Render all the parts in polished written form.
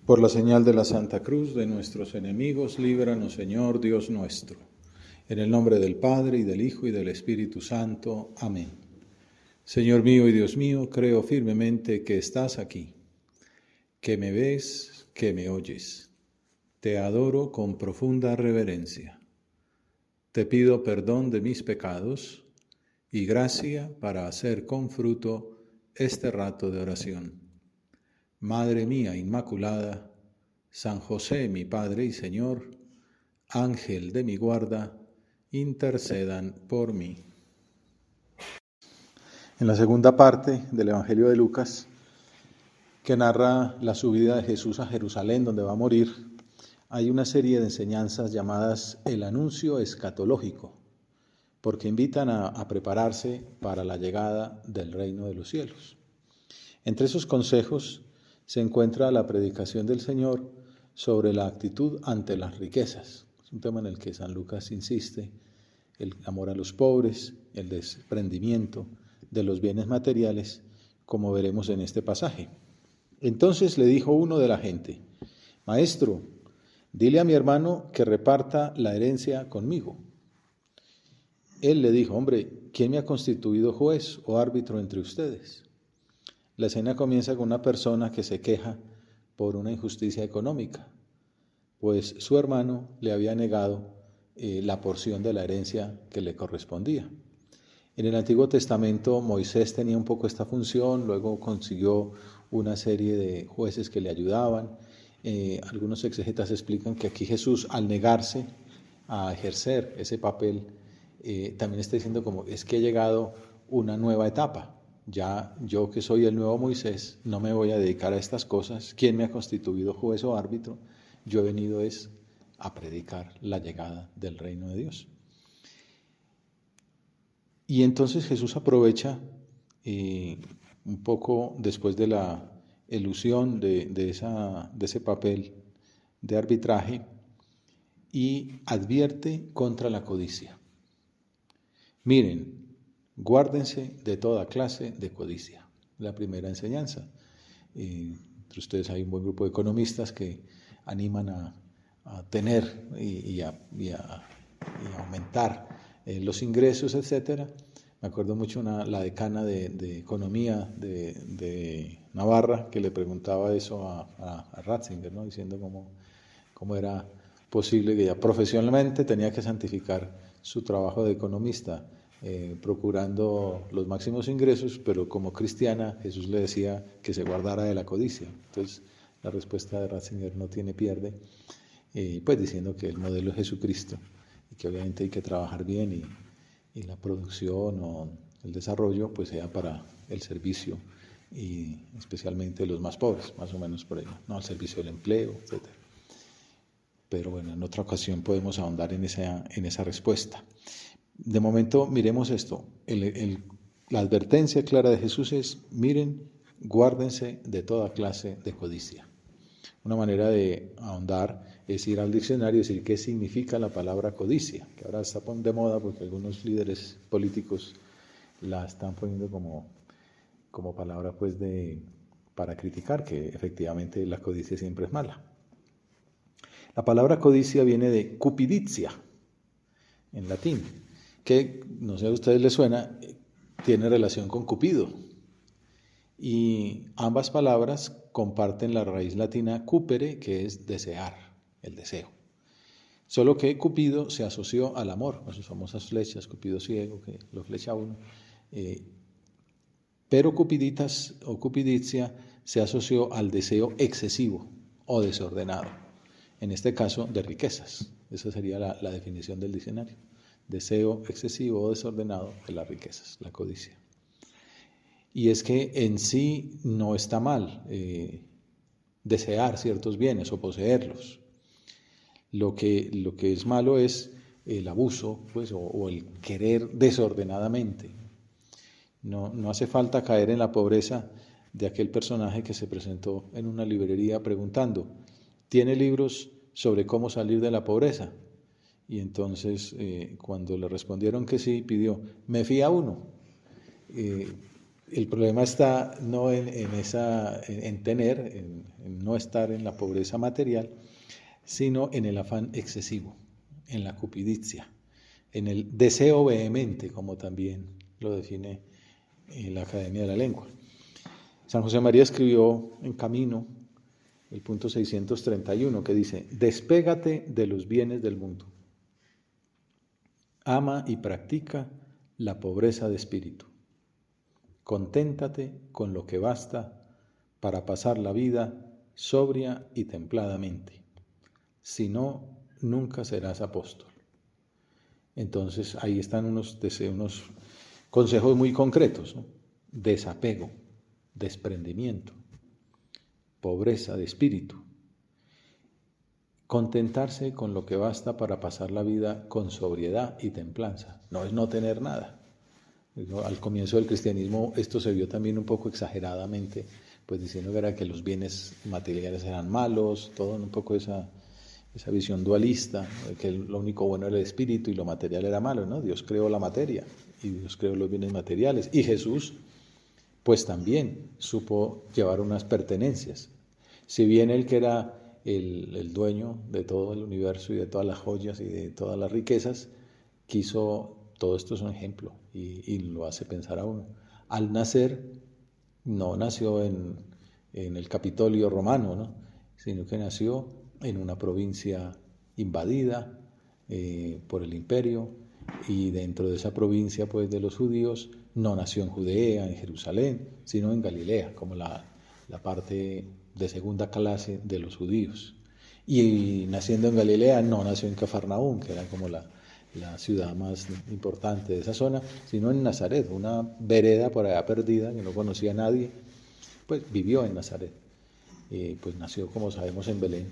Por la señal de la Santa Cruz de nuestros enemigos, líbranos, Señor Dios nuestro. En el nombre del Padre, y del Hijo, y del Espíritu Santo. Amén. Señor mío y Dios mío, creo firmemente que estás aquí, que me ves, que me oyes. Te adoro con profunda reverencia. Te pido perdón de mis pecados y gracia para hacer con fruto este rato de oración. Madre mía Inmaculada, San José, mi Padre y Señor, Ángel de mi guarda, intercedan por mí. En la segunda parte del Evangelio de Lucas, que narra la subida de Jesús a Jerusalén, donde va a morir, hay una serie de enseñanzas llamadas el anuncio escatológico, porque invitan a prepararse para la llegada del reino de los cielos. Entre esos consejos se encuentra la predicación del Señor sobre la actitud ante las riquezas. Es un tema en el que San Lucas insiste, el amor a los pobres, el desprendimiento de los bienes materiales, como veremos en este pasaje. Entonces le dijo uno de la gente: Maestro, dile a mi hermano que reparta la herencia conmigo. Él le dijo: Hombre, ¿quién me ha constituido juez o árbitro entre ustedes? La escena comienza con una persona que se queja por una injusticia económica, pues su hermano le había negado la porción de la herencia que le correspondía. En el Antiguo Testamento Moisés tenía un poco esta función, luego consiguió una serie de jueces que le ayudaban. Algunos exegetas explican que aquí Jesús, al negarse a ejercer ese papel, también está diciendo como es que ha llegado una nueva etapa. Ya yo, que soy el nuevo Moisés, no me voy a dedicar a estas cosas. ¿Quién me ha constituido juez o árbitro? Yo he venido a predicar la llegada del reino de Dios. Y entonces Jesús aprovecha un poco después de la elusión de ese papel de arbitraje y advierte contra la codicia. Miren, guárdense de toda clase de codicia. La primera enseñanza. Entre ustedes hay un buen grupo de economistas que animan a tener y a aumentar los ingresos, etc. Me acuerdo mucho la decana de Economía de Navarra, que le preguntaba eso a Ratzinger, ¿no? Diciendo cómo era posible que ella profesionalmente tenía que santificar su trabajo de economista, procurando los máximos ingresos, pero como cristiana Jesús le decía que se guardara de la codicia. Entonces la respuesta de Ratzinger no tiene pierde, pues diciendo que el modelo es Jesucristo y que obviamente hay que trabajar bien y la producción o el desarrollo pues sea para el servicio y especialmente los más pobres, más o menos por ahí, no al servicio del empleo, etc. Pero bueno, en otra ocasión podemos ahondar en esa respuesta. De momento, miremos esto. La advertencia clara de Jesús es: miren, guárdense de toda clase de codicia. Una manera de ahondar es ir al diccionario y decir qué significa la palabra codicia, que ahora está de moda porque algunos líderes políticos la están poniendo como palabra pues para criticar, que efectivamente la codicia siempre es mala. La palabra codicia viene de cupiditia, en latín, que, no sé a ustedes les suena, tiene relación con Cupido. Y ambas palabras comparten la raíz latina cupere, que es desear, el deseo. Solo que Cupido se asoció al amor, con sus famosas flechas, Cupido ciego, que lo flecha a uno. Pero cupiditas o cupiditia se asoció al deseo excesivo o desordenado, en este caso de riquezas. Esa sería la definición del diccionario. Deseo excesivo o desordenado de las riquezas, la codicia. Y es que en sí no está mal desear ciertos bienes o poseerlos. Lo que es malo es el abuso, pues, o el querer desordenadamente. No hace falta caer en la pobreza de aquel personaje que se presentó en una librería preguntando: ¿tiene libros sobre cómo salir de la pobreza? Y entonces cuando le respondieron que sí, pidió: me fía uno. El problema está no en tener, en no estar en la pobreza material, sino en el afán excesivo, en la cupidicia, en el deseo vehemente, como también lo define la Academia de la Lengua. San José María escribió en Camino el punto 631 que dice: despégate de los bienes del mundo, ama y practica la pobreza de espíritu, conténtate con lo que basta para pasar la vida sobria y templadamente, si no, nunca serás apóstol. Entonces ahí están unos consejos muy concretos, ¿no? Desapego, desprendimiento, pobreza de espíritu, contentarse con lo que basta para pasar la vida con sobriedad y templanza. No es no tener nada. Al comienzo del cristianismo esto se vio también un poco exageradamente, pues diciendo que era que los bienes materiales eran malos, todo un poco esa visión dualista, que lo único bueno era el espíritu y lo material era malo, ¿no? Dios creó la materia y Dios creó los bienes materiales. Y Jesús, pues también supo llevar unas pertenencias. Si bien él que era el dueño de todo el universo y de todas las joyas y de todas las riquezas, todo esto es un ejemplo y lo hace pensar a uno. Al nacer, no nació en el Capitolio romano, ¿no? Sino que nació en una provincia invadida por el imperio, y dentro de esa provincia pues de los judíos no nació en Judea, en Jerusalén, sino en Galilea, como la parte de segunda clase de los judíos. Y naciendo en Galilea no nació en Cafarnaúm, que era como la ciudad más importante de esa zona, sino en Nazaret, una vereda por allá perdida que no conocía a nadie, pues vivió en Nazaret. Pues nació, como sabemos, en Belén,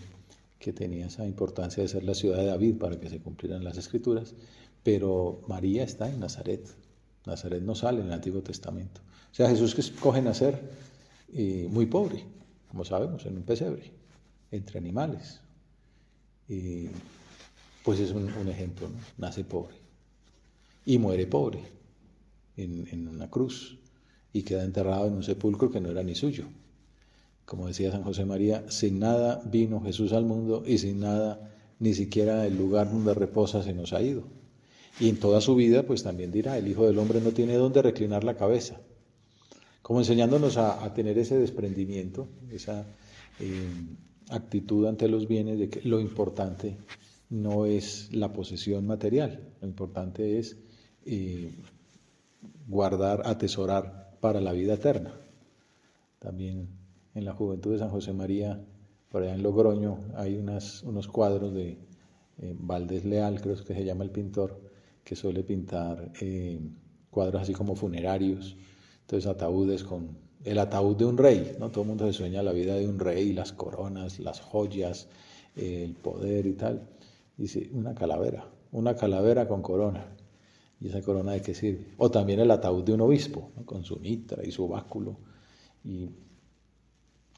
que tenía esa importancia de ser la ciudad de David para que se cumplieran las escrituras, pero María está en Nazaret. Nazaret no sale en el Antiguo Testamento. O sea, Jesús que escoge nacer muy pobre, como sabemos, en un pesebre, entre animales. Pues es un ejemplo, ¿no? Nace pobre y muere pobre en una cruz y queda enterrado en un sepulcro que no era ni suyo. Como decía San José María, sin nada vino Jesús al mundo y sin nada, ni siquiera el lugar donde reposa se nos ha ido. Y en toda su vida, pues también dirá, el Hijo del Hombre no tiene dónde reclinar la cabeza. Como enseñándonos a tener ese desprendimiento, esa actitud ante los bienes, de que lo importante no es la posesión material, lo importante es guardar, atesorar para la vida eterna. También en la juventud de San José María, por allá en Logroño, hay unos cuadros de Valdés Leal, creo que se llama el pintor, que suele pintar cuadros así como funerarios, entonces ataúdes con el ataúd de un rey, ¿no? Todo el mundo se sueña la vida de un rey, las coronas, las joyas, el poder y tal. Dice, una calavera con corona. ¿Y esa corona de qué sirve? O también el ataúd de un obispo, ¿no? Con su mitra y su báculo. Y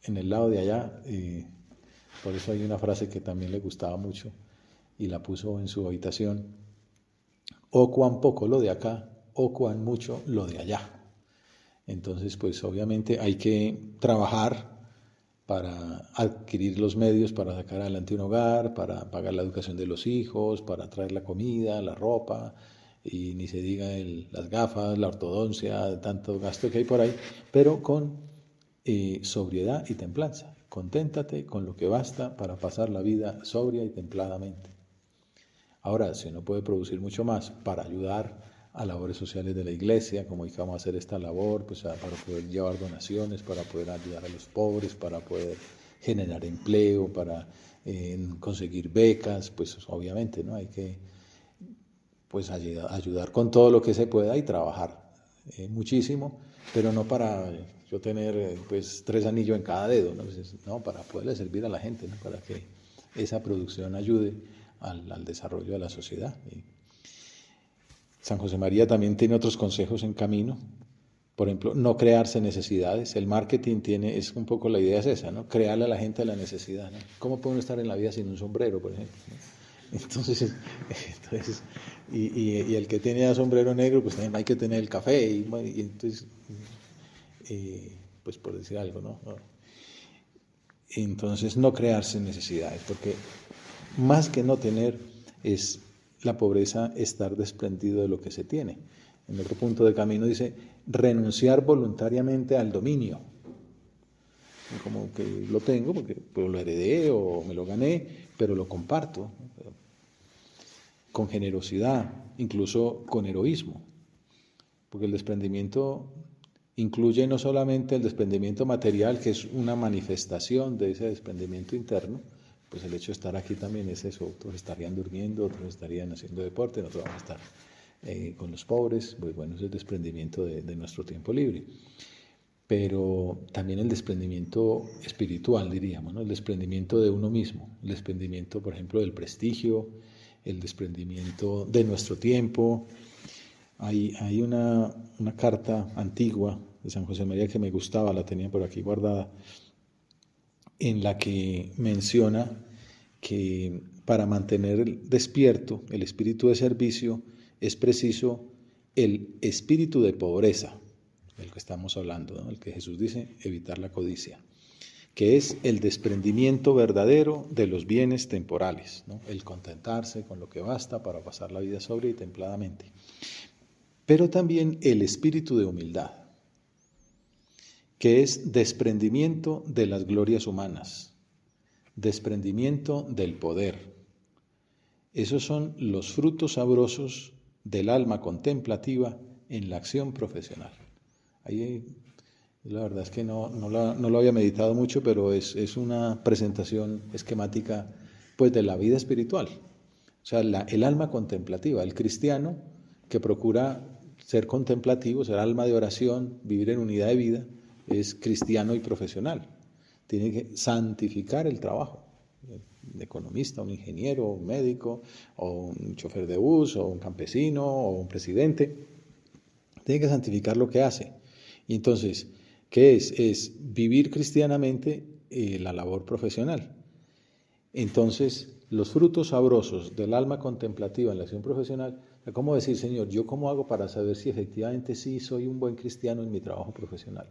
en el lado de allá, por eso hay una frase que también le gustaba mucho y la puso en su habitación: o cuán poco lo de acá, o cuán mucho lo de allá. Entonces, pues obviamente hay que trabajar para adquirir los medios para sacar adelante un hogar, para pagar la educación de los hijos, para traer la comida, la ropa, y ni se diga las gafas, la ortodoncia, tanto gasto que hay por ahí, pero con sobriedad y templanza. Conténtate con lo que basta para pasar la vida sobria y templadamente. Ahora, si uno puede producir mucho más para ayudar a labores sociales de la iglesia, como vamos a hacer esta labor, pues para poder llevar donaciones, para poder ayudar a los pobres, para poder generar empleo, para conseguir becas, pues obviamente, ¿no? Hay que pues ayudar con todo lo que se pueda y trabajar muchísimo, pero no para yo tener pues 3 anillos en cada dedo, ¿no? No, para poderle servir a la gente, ¿no? Para que esa producción ayude al desarrollo de la sociedad. Y San José María también tiene otros consejos en Camino. Por ejemplo, no crearse necesidades. El marketing es un poco, la idea es esa, ¿no? Crearle a la gente la necesidad, ¿no? ¿Cómo puede uno estar en la vida sin un sombrero, por ejemplo, ¿no? Entonces y el que tiene sombrero negro, pues también hay que tener el café. Y entonces pues por decir algo, ¿no? Entonces, no crearse necesidades, porque más que no tener, es la pobreza estar desprendido de lo que se tiene. En otro punto de camino dice, renunciar voluntariamente al dominio. Como que lo tengo porque pues, lo heredé o me lo gané, pero lo comparto con generosidad, incluso con heroísmo. Porque el desprendimiento incluye no solamente el desprendimiento material, que es una manifestación de ese desprendimiento interno, pues el hecho de estar aquí también es eso, otros estarían durmiendo, otros estarían haciendo deporte, nosotros vamos a estar con los pobres, pues bueno, es el desprendimiento de nuestro tiempo libre. Pero también el desprendimiento espiritual, diríamos, ¿no? El desprendimiento de uno mismo, el desprendimiento, por ejemplo, del prestigio, el desprendimiento de nuestro tiempo. Hay una carta antigua de San José María que me gustaba, la tenía por aquí guardada, en la que menciona que para mantener despierto el espíritu de servicio es preciso el espíritu de pobreza, del que estamos hablando, ¿no? El que Jesús dice, evitar la codicia, que es el desprendimiento verdadero de los bienes temporales, ¿no? El contentarse con lo que basta para pasar la vida sobria y templadamente. Pero también el espíritu de humildad, que es desprendimiento de las glorias humanas, desprendimiento del poder. Esos son los frutos sabrosos del alma contemplativa en la acción profesional. Ahí la verdad es que no lo había meditado mucho, pero es una presentación esquemática pues, de la vida espiritual. O sea, el alma contemplativa, el cristiano que procura ser contemplativo, ser alma de oración, vivir en unidad de vida, es cristiano y profesional. Tiene que santificar el trabajo. Un economista, un ingeniero, un médico, o un chofer de bus, o un campesino, o un presidente. Tiene que santificar lo que hace. Y entonces, ¿qué es? Es vivir cristianamente la labor profesional. Entonces, los frutos sabrosos del alma contemplativa en la acción profesional, ¿cómo decir, Señor, yo cómo hago para saber si efectivamente sí soy un buen cristiano en mi trabajo profesional?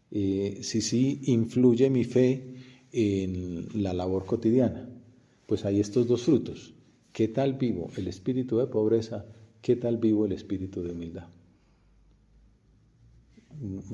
Si sí influye mi fe en la labor cotidiana. Pues hay estos dos frutos. ¿Qué tal vivo el espíritu de pobreza? ¿Qué tal vivo el espíritu de humildad? Un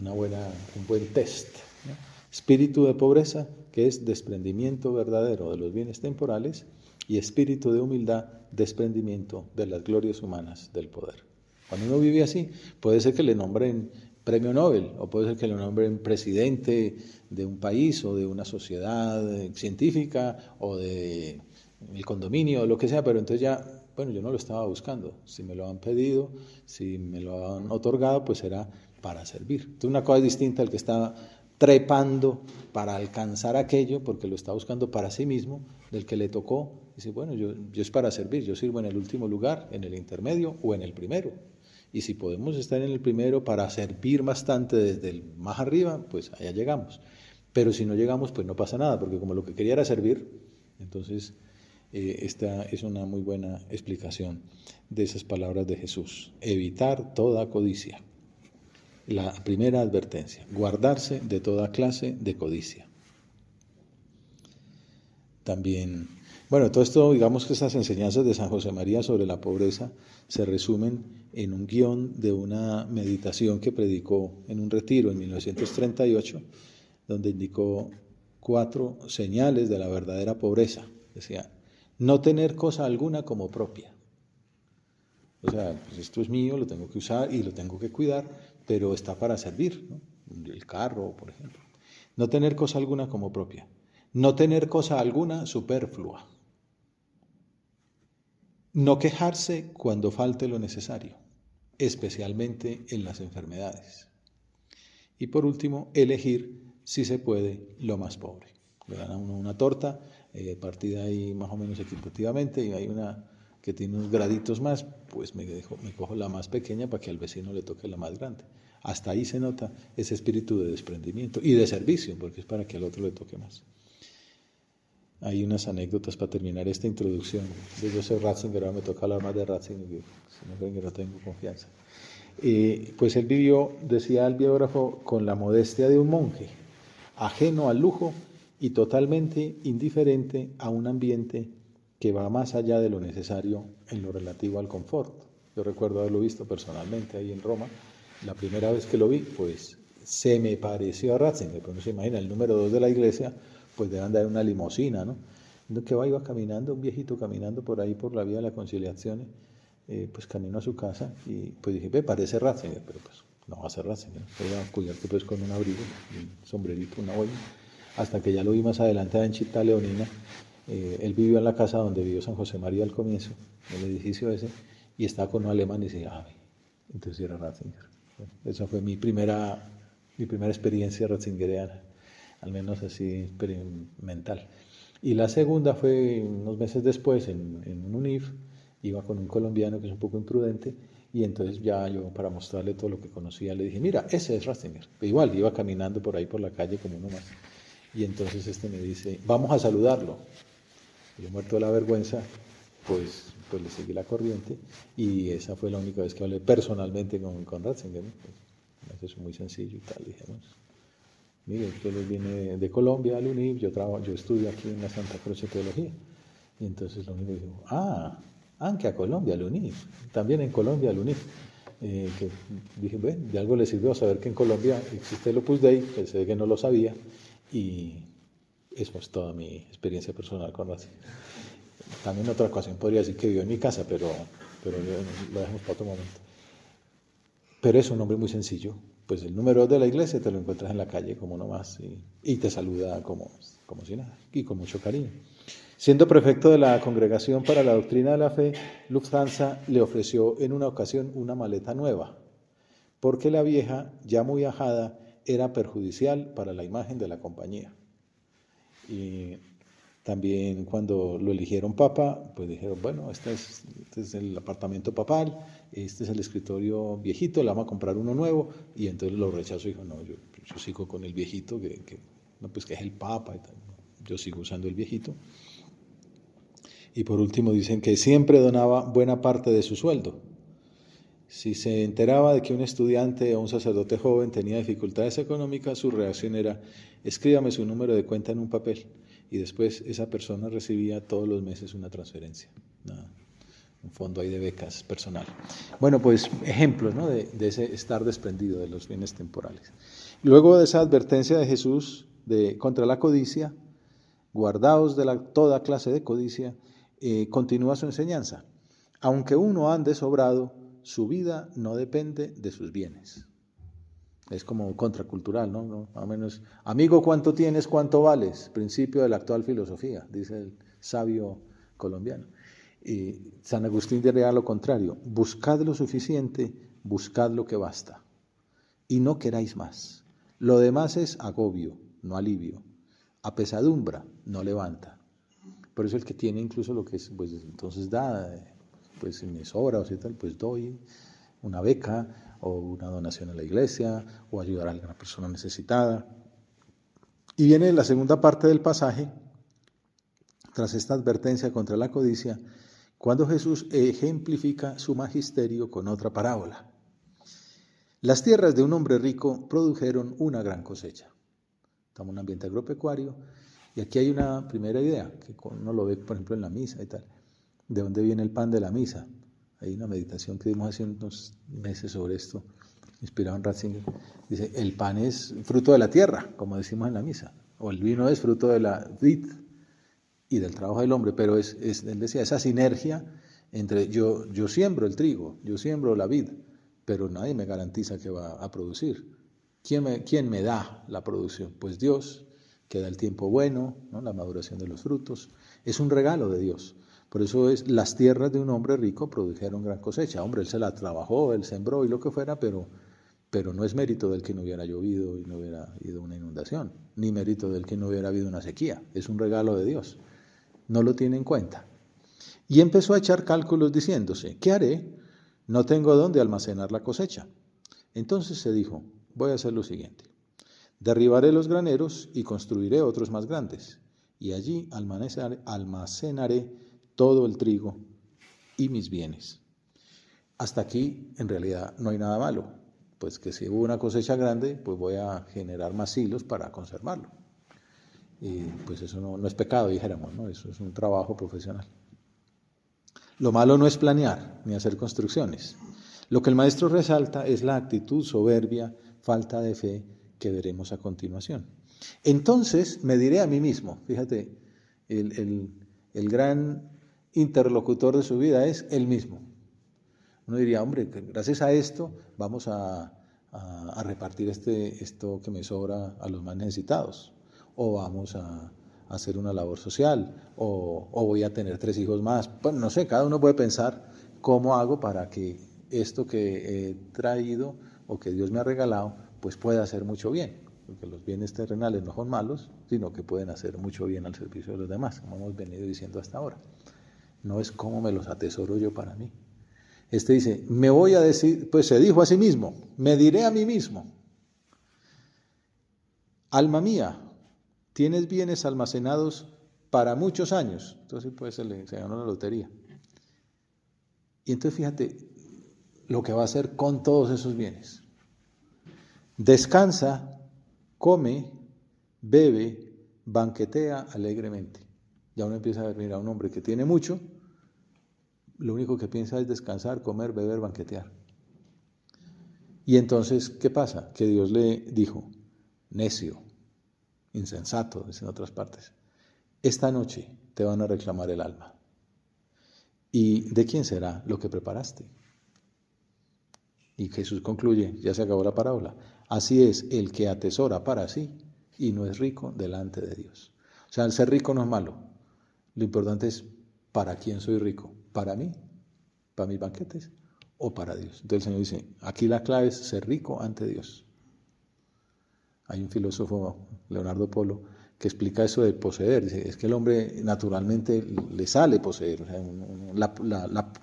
buen test, ¿no? Espíritu de pobreza, que es desprendimiento verdadero de los bienes temporales, y espíritu de humildad, desprendimiento de las glorias humanas del poder. Cuando uno vive así, puede ser que le nombren premio Nobel, o puede ser que le nombren presidente de un país, o de una sociedad científica, o de el condominio, o lo que sea, pero entonces ya, bueno, yo no lo estaba buscando. Si me lo han pedido, si me lo han otorgado, pues será para servir. Entonces una cosa es distinta al que está trepando para alcanzar aquello, porque lo está buscando para sí mismo, del que le tocó, dice, bueno, yo es para servir, yo sirvo en el último lugar, en el intermedio o en el primero. Y si podemos estar en el primero para servir bastante desde el más arriba, pues allá llegamos. Pero si no llegamos, pues no pasa nada, porque como lo que quería era servir, entonces esta es una muy buena explicación de esas palabras de Jesús. Evitar toda codicia. La primera advertencia, guardarse de toda clase de codicia. También, bueno, todo esto, digamos que estas enseñanzas de San José María sobre la pobreza se resumen en un guión de una meditación que predicó en un retiro en 1938, donde indicó 4 señales de la verdadera pobreza. Decía, no tener cosa alguna como propia. O sea, pues esto es mío, lo tengo que usar y lo tengo que cuidar, pero está para servir, ¿no? El carro, por ejemplo. No tener cosa alguna como propia. No tener cosa alguna superflua. No quejarse cuando falte lo necesario, especialmente en las enfermedades. Y por último, elegir, si se puede, lo más pobre. Le dan a uno una torta, partida ahí más o menos equitativamente, y hay una que tiene unos graditos más, pues me cojo la más pequeña para que al vecino le toque la más grande. Hasta ahí se nota ese espíritu de desprendimiento y de servicio, porque es para que al otro le toque más. Hay unas anécdotas para terminar esta introducción de Joseph Ratzinger. Ahora me toca hablar más de Ratzinger, si no creen que no tengo confianza. Pues él vivió, decía el biógrafo, con la modestia de un monje, ajeno al lujo y totalmente indiferente a un ambiente que va más allá de lo necesario en lo relativo al confort. Yo recuerdo haberlo visto personalmente ahí en Roma. La primera vez que lo vi, pues se me pareció a Ratzinger, pero no se imagina, el número 2 de la iglesia, pues debe andar en una limusina, ¿no? Que iba caminando, un viejito caminando por ahí por la vía de la Conciliazione, pues camino a su casa y pues dije, ve, parece Ratzinger, pero pues no va a ser Ratzinger, iba cubierto pues con un abrigo, un sombrerito, una boina, hasta que ya lo vi más adelante en Città Leonina. Él vivió en la casa donde vivió San José María al comienzo, el edificio ese, y estaba con un alemán y decía, ah, entonces era Ratzinger. Bueno, esa fue mi primera experiencia ratzingeriana, al menos así experimental. Y la segunda fue unos meses después en un UNIF, iba con un colombiano que es un poco imprudente, y entonces ya yo, para mostrarle todo lo que conocía, le dije, mira, ese es Ratzinger. Igual, iba caminando por ahí por la calle como uno más. Y entonces me dice, vamos a saludarlo. Yo, muerto de la vergüenza, pues le seguí la corriente, y esa fue la única vez que hablé personalmente con Ratzinger, ¿no? Pues, eso es muy sencillo y tal, dijimos. Mire, usted viene de Colombia al UNIF, yo estudio aquí en la Santa Croce Teología. Y entonces lo único que dijo, anche a Colombia al UNIF, también en Colombia al UNIF. Que dije, bueno, de algo le sirvió saber que en Colombia existe el Opus Dei, pensé que no lo sabía, y eso es toda mi experiencia personal con Ratzinger. También otra ocasión podría decir que vivió en mi casa, pero lo dejamos para otro momento. Pero es un hombre muy sencillo. Pues el número 2 de la iglesia te lo encuentras en la calle como nomás y te saluda como si nada y con mucho cariño. Siendo prefecto de la Congregación para la Doctrina de la Fe, Lufthansa le ofreció en una ocasión una maleta nueva, porque la vieja, ya muy ajada, era perjudicial para la imagen de la compañía. Y también cuando lo eligieron papa, pues dijeron, bueno, este es el apartamento papal, este es el escritorio viejito, le vamos a comprar uno nuevo, y entonces lo rechazó y dijo, no, yo sigo con el viejito, que es el papa, y tal. Yo sigo usando el viejito. Y por último dicen que siempre donaba buena parte de su sueldo. Si se enteraba de que un estudiante o un sacerdote joven tenía dificultades económicas, su reacción era, escríbame su número de cuenta en un papel. Y después esa persona recibía todos los meses una transferencia, un fondo ahí de becas personal. Bueno, pues ejemplos, ¿no?, de ese estar desprendido de los bienes temporales. Luego de esa advertencia de Jesús contra la codicia, guardaos de toda clase de codicia, continúa su enseñanza. Aunque uno ande sobrado, su vida no depende de sus bienes. Es como contracultural, ¿no? Más o menos, amigo, ¿cuánto tienes? ¿Cuánto vales? Principio de la actual filosofía, dice el sabio colombiano. Y San Agustín diría lo contrario, buscad lo suficiente, buscad lo que basta, y no queráis más. Lo demás es agobio, no alivio, apesadumbra, no levanta. Por eso el que tiene incluso lo que es, pues entonces da, pues si me sobra o si tal, pues doy una beca o una donación a la iglesia o ayudar a alguna persona necesitada. Y viene la segunda parte del pasaje, tras esta advertencia contra la codicia, cuando Jesús ejemplifica su magisterio con otra parábola. Las tierras de un hombre rico produjeron una gran cosecha. Estamos en un ambiente agropecuario y aquí hay una primera idea, que uno lo ve, por ejemplo, en la misa y tal. ¿De dónde viene el pan de la misa? Hay una meditación que dimos hace unos meses sobre esto, inspirado en Ratzinger. Dice, el pan es fruto de la tierra, como decimos en la misa, o el vino es fruto de la vid y del trabajo del hombre, pero él decía, esa sinergia entre yo siembro el trigo, yo siembro la vid, pero nadie me garantiza que va a producir. ¿Quién me da la producción? Pues Dios, que da el tiempo bueno, ¿no?, la maduración de los frutos. Es un regalo de Dios. Por eso las tierras de un hombre rico produjeron gran cosecha. Hombre, él se la trabajó, él sembró y lo que fuera, pero no es mérito del que no hubiera llovido y no hubiera habido una inundación, ni mérito del que no hubiera habido una sequía. Es un regalo de Dios. No lo tiene en cuenta. Y empezó a echar cálculos diciéndose, ¿qué haré? No tengo dónde almacenar la cosecha. Entonces se dijo, voy a hacer lo siguiente. Derribaré los graneros y construiré otros más grandes, y allí almacenaré todo el trigo y mis bienes. Hasta aquí en realidad no hay nada malo, pues que si hubo una cosecha grande, pues voy a generar más hilos para conservarlo. Y pues eso no es pecado, dijéramos, ¿no? Eso es un trabajo profesional. Lo malo no es planear ni hacer construcciones. Lo que el maestro resalta es la actitud soberbia, falta de fe que veremos a continuación. Entonces me diré a mí mismo, fíjate, el gran interlocutor de su vida es él mismo. Uno diría, hombre, gracias a esto vamos a repartir esto que me sobra a los más necesitados, o vamos a hacer una labor social, o voy a tener 3 hijos más. Bueno, no sé, cada uno puede pensar cómo hago para que esto que he traído o que Dios me ha regalado, pues pueda hacer mucho bien, porque los bienes terrenales no son malos, sino que pueden hacer mucho bien al servicio de los demás, como hemos venido diciendo hasta ahora. No es cómo me los atesoro yo para mí. Este dice, me voy a decir, pues se dijo a sí mismo, me diré a mí mismo, alma mía, tienes bienes almacenados para muchos años. Entonces pues se ganó la lotería. Y entonces fíjate lo que va a hacer con todos esos bienes. Descansa, come, bebe, banquetea alegremente. Ya uno empieza a ver, mira, un hombre que tiene mucho, lo único que piensa es descansar, comer, beber, banquetear. Y entonces, ¿qué pasa? Que Dios le dijo, necio, insensato, en otras partes, esta noche te van a reclamar el alma. ¿Y de quién será lo que preparaste? Y Jesús concluye, ya se acabó la parábola, así es el que atesora para sí y no es rico delante de Dios. O sea, el ser rico no es malo, lo importante es ¿para quién soy rico? ¿Para mí? ¿Para mis banquetes? ¿O para Dios? Entonces el Señor dice, aquí la clave es ser rico ante Dios. Hay un filósofo, Leonardo Polo, que explica eso de poseer. Dice, es que el hombre naturalmente le sale poseer. O sea,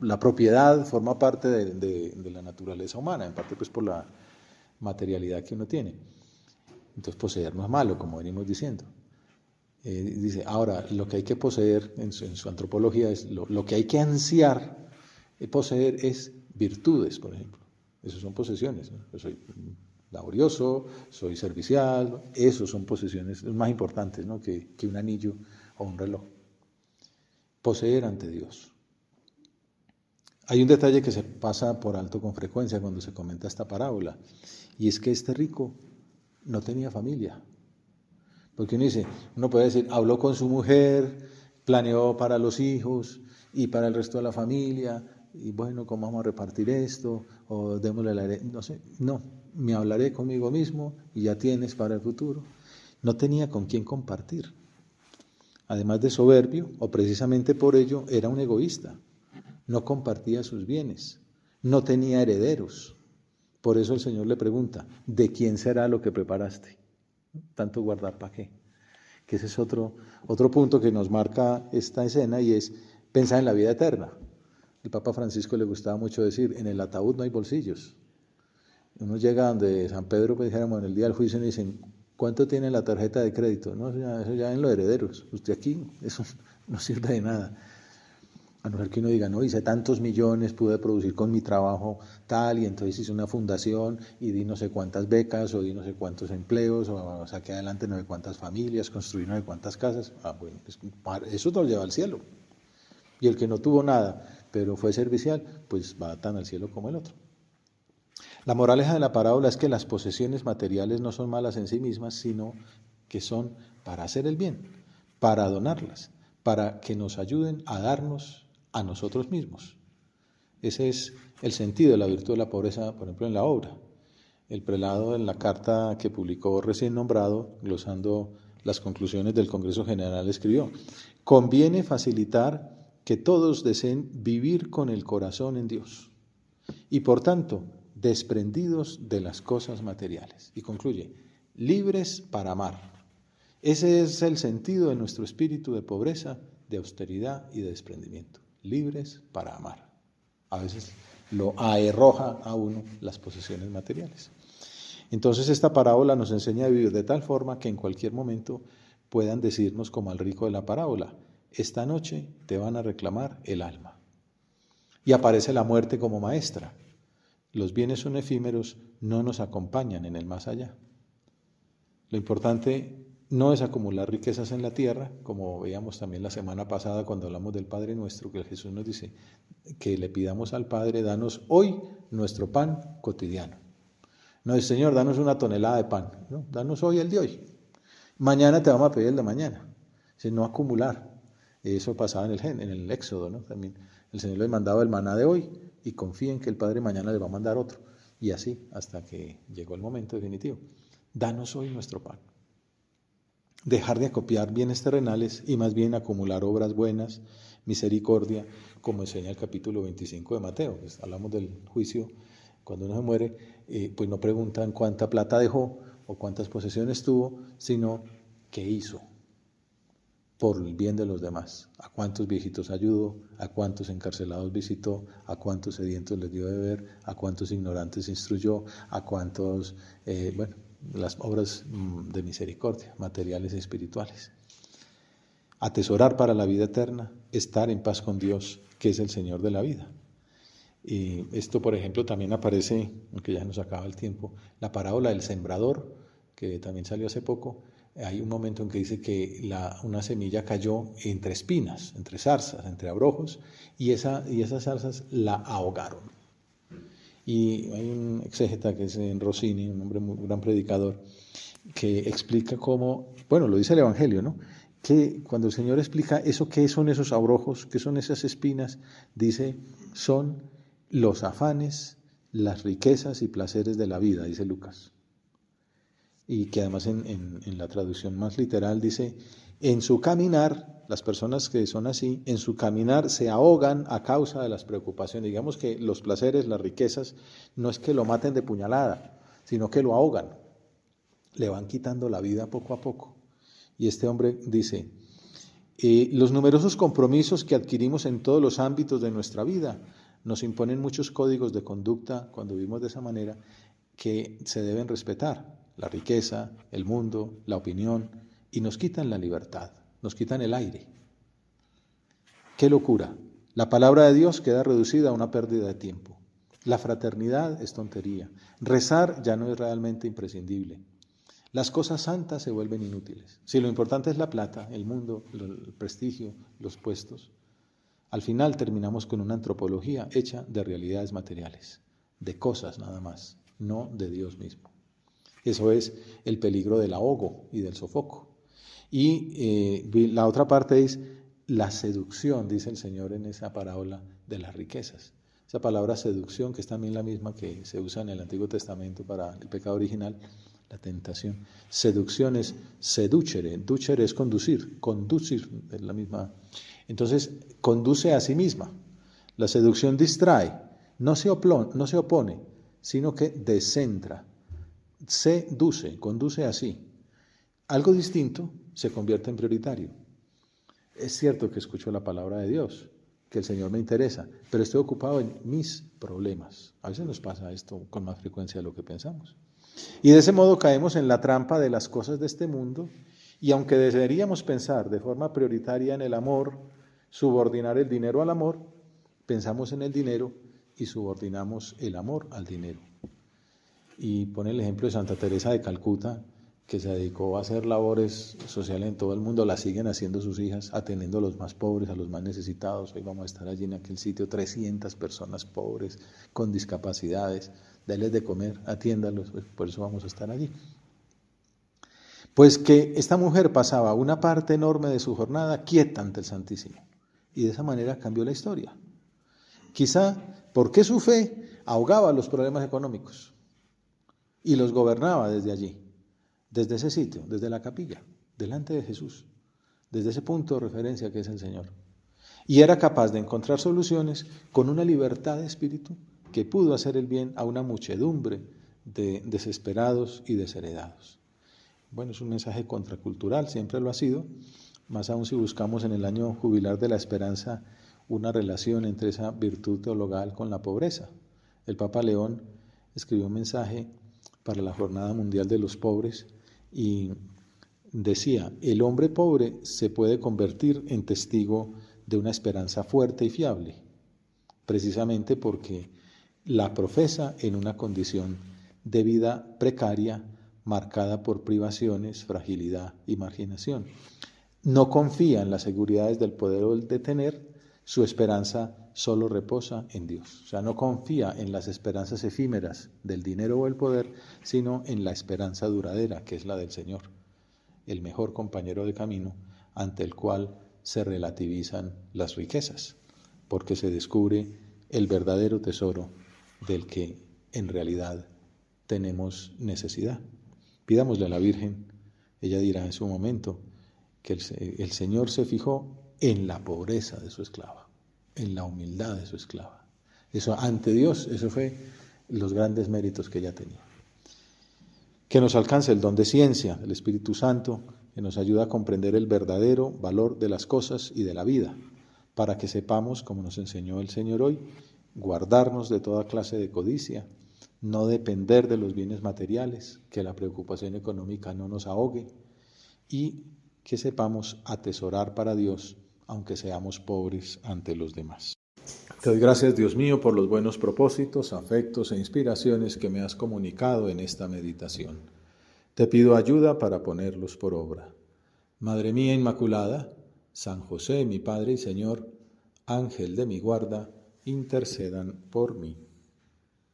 la propiedad forma parte de la naturaleza humana, en parte pues por la materialidad que uno tiene. Entonces poseer no es malo, como venimos diciendo. Dice, ahora, lo que hay que poseer en su antropología es lo que hay que ansiar poseer es virtudes, por ejemplo. Esas son posesiones, ¿no? Yo soy laborioso, soy servicial, esos son posesiones más importantes, ¿no? que un anillo o un reloj. Poseer ante Dios. Hay un detalle que se pasa por alto con frecuencia cuando se comenta esta parábola, y es que este rico no tenía familia. Porque uno puede decir, habló con su mujer, planeó para los hijos y para el resto de la familia, y bueno, ¿cómo vamos a repartir esto? O démosle la herencia, no sé, no, me hablaré conmigo mismo y ya tienes para el futuro. No tenía con quién compartir. Además de soberbio, o precisamente por ello, era un egoísta. No compartía sus bienes, no tenía herederos. Por eso el Señor le pregunta, ¿de quién será lo que preparaste? Tanto guardar para qué. Que ese es otro punto que nos marca esta escena y es pensar en la vida eterna. El Papa Francisco le gustaba mucho decir, en el ataúd no hay bolsillos. Uno llega donde San Pedro, pues dijéramos, en el día del juicio, y le dicen, ¿cuánto tiene la tarjeta de crédito? No, eso ya en los herederos. Usted aquí, eso no sirve de nada. A no ser que uno diga, no, hice tantos millones, pude producir con mi trabajo tal, y entonces hice una fundación y di no sé cuántas becas, o di no sé cuántos empleos, o saqué adelante no sé cuántas familias, construí no sé cuántas casas. Bueno, eso nos lleva al cielo. Y el que no tuvo nada, pero fue servicial, pues va tan al cielo como el otro. La moraleja de la parábola es que las posesiones materiales no son malas en sí mismas, sino que son para hacer el bien, para donarlas, para que nos ayuden a darnos a nosotros mismos. Ese es el sentido de la virtud de la pobreza, por ejemplo, en la obra. El prelado, en la carta que publicó recién nombrado, glosando las conclusiones del Congreso General, escribió: conviene facilitar que todos deseen vivir con el corazón en Dios y, por tanto, desprendidos de las cosas materiales. Y concluye, libres para amar. Ese es el sentido de nuestro espíritu de pobreza, de austeridad y de desprendimiento. Libres para amar. A veces lo aherroja a uno las posesiones materiales. Entonces esta parábola nos enseña a vivir de tal forma que en cualquier momento puedan decirnos como al rico de la parábola, esta noche te van a reclamar el alma. Y aparece la muerte como maestra. Los bienes son efímeros, no nos acompañan en el más allá. Lo importante no es acumular riquezas en la tierra, como veíamos también la semana pasada cuando hablamos del Padre Nuestro, que Jesús nos dice que le pidamos al Padre, danos hoy nuestro pan cotidiano. No es, Señor, danos una tonelada de pan, no, danos hoy el de hoy. Mañana te vamos a pedir el de mañana. Es no acumular. Eso pasaba en el Éxodo, ¿no? También el Señor les mandaba el maná de hoy y confíen que el Padre mañana les va a mandar otro. Y así hasta que llegó el momento definitivo. Danos hoy nuestro pan. Dejar de acopiar bienes terrenales y más bien acumular obras buenas, misericordia, como enseña el capítulo 25 de Mateo. Pues hablamos del juicio, cuando uno se muere, pues no preguntan cuánta plata dejó o cuántas posesiones tuvo, sino qué hizo por el bien de los demás. A cuántos viejitos ayudó, a cuántos encarcelados visitó, a cuántos sedientos les dio de beber, a cuántos ignorantes instruyó, a cuántos, las obras de misericordia, materiales y espirituales. Atesorar para la vida eterna, estar en paz con Dios, que es el Señor de la vida. Y esto, por ejemplo, también aparece, aunque ya nos acaba el tiempo, la parábola del sembrador, que también salió hace poco. Hay un momento en que dice que una semilla cayó entre espinas, entre zarzas, entre abrojos, y esas zarzas la ahogaron. Y hay un exégeta que es Rossini, un hombre muy gran predicador, que explica cómo, lo dice el Evangelio, ¿no? Que cuando el Señor explica eso, qué son esos abrojos, qué son esas espinas, dice, son los afanes, las riquezas y placeres de la vida, dice Lucas. Y que además en la traducción más literal dice, en su caminar, las personas que son así, en su caminar se ahogan a causa de las preocupaciones. Digamos que los placeres, las riquezas, no es que lo maten de puñalada, sino que lo ahogan. Le van quitando la vida poco a poco. Y este hombre dice, los numerosos compromisos que adquirimos en todos los ámbitos de nuestra vida nos imponen muchos códigos de conducta cuando vivimos de esa manera que se deben respetar. La riqueza, el mundo, la opinión, y nos quitan la libertad, nos quitan el aire. ¡Qué locura! La palabra de Dios queda reducida a una pérdida de tiempo. La fraternidad es tontería. Rezar ya no es realmente imprescindible. Las cosas santas se vuelven inútiles. Si lo importante es la plata, el mundo, el prestigio, los puestos, al final terminamos con una antropología hecha de realidades materiales, de cosas nada más, no de Dios mismo. Eso es el peligro del ahogo y del sofoco. Y la otra parte es la seducción, dice el Señor en esa parábola de las riquezas. Esa palabra seducción, que es también la misma que se usa en el Antiguo Testamento para el pecado original, la tentación. Seducción es seducere, ducere es conducir es la misma. Entonces, conduce a sí misma. La seducción distrae, no se opone, sino que descentra. Seduce, conduce así. Algo distinto se convierte en prioritario. Es cierto que escucho la palabra de Dios, que el Señor me interesa, pero estoy ocupado en mis problemas. A veces nos pasa esto con más frecuencia de lo que pensamos. Y de ese modo caemos en la trampa de las cosas de este mundo, y aunque deberíamos pensar de forma prioritaria en el amor, subordinar el dinero al amor, pensamos en el dinero y subordinamos el amor al dinero. Y pone el ejemplo de Santa Teresa de Calcuta, que se dedicó a hacer labores sociales en todo el mundo, la siguen haciendo sus hijas, atendiendo a los más pobres, a los más necesitados. Hoy vamos a estar allí en aquel sitio, 300 personas pobres, con discapacidades, denles de comer, atiéndalos, por eso vamos a estar allí. Pues que esta mujer pasaba una parte enorme de su jornada quieta ante el Santísimo, y de esa manera cambió la historia. Quizá porque su fe ahogaba los problemas económicos y los gobernaba desde allí, desde ese sitio, desde la capilla, delante de Jesús, desde ese punto de referencia que es el Señor. Y era capaz de encontrar soluciones con una libertad de espíritu que pudo hacer el bien a una muchedumbre de desesperados y desheredados. Bueno, es un mensaje contracultural, siempre lo ha sido, más aún si buscamos en el año jubilar de la esperanza una relación entre esa virtud teologal con la pobreza. El Papa León escribió un mensaje para la Jornada Mundial de los Pobres y decía, el hombre pobre se puede convertir en testigo de una esperanza fuerte y fiable. precisamente porque la profesa en una condición de vida precaria, marcada por privaciones, fragilidad y marginación. No confía en las seguridades del poder o el de tener, su esperanza solo reposa en Dios. O sea, no confía en las esperanzas efímeras del dinero o el poder, sino en la esperanza duradera, que es la del Señor, el mejor compañero de camino ante el cual se relativizan las riquezas, porque se descubre el verdadero tesoro del que en realidad tenemos necesidad. Pidámosle a la Virgen, ella dirá en su momento, que el Señor se fijó en la pobreza de su esclava, en la humildad de su esclava. Eso ante Dios, eso fue los grandes méritos que ella tenía. Que nos alcance el don de ciencia del Espíritu Santo, que nos ayuda a comprender el verdadero valor de las cosas y de la vida, para que sepamos, como nos enseñó el Señor hoy, guardarnos de toda clase de codicia, no depender de los bienes materiales, que la preocupación económica no nos ahogue, y que sepamos atesorar para Dios, aunque seamos pobres ante los demás. Te doy gracias, Dios mío, por los buenos propósitos, afectos e inspiraciones que me has comunicado en esta meditación. Te pido ayuda para ponerlos por obra. Madre mía Inmaculada, San José, mi Padre y Señor, Ángel de mi guarda, intercedan por mí.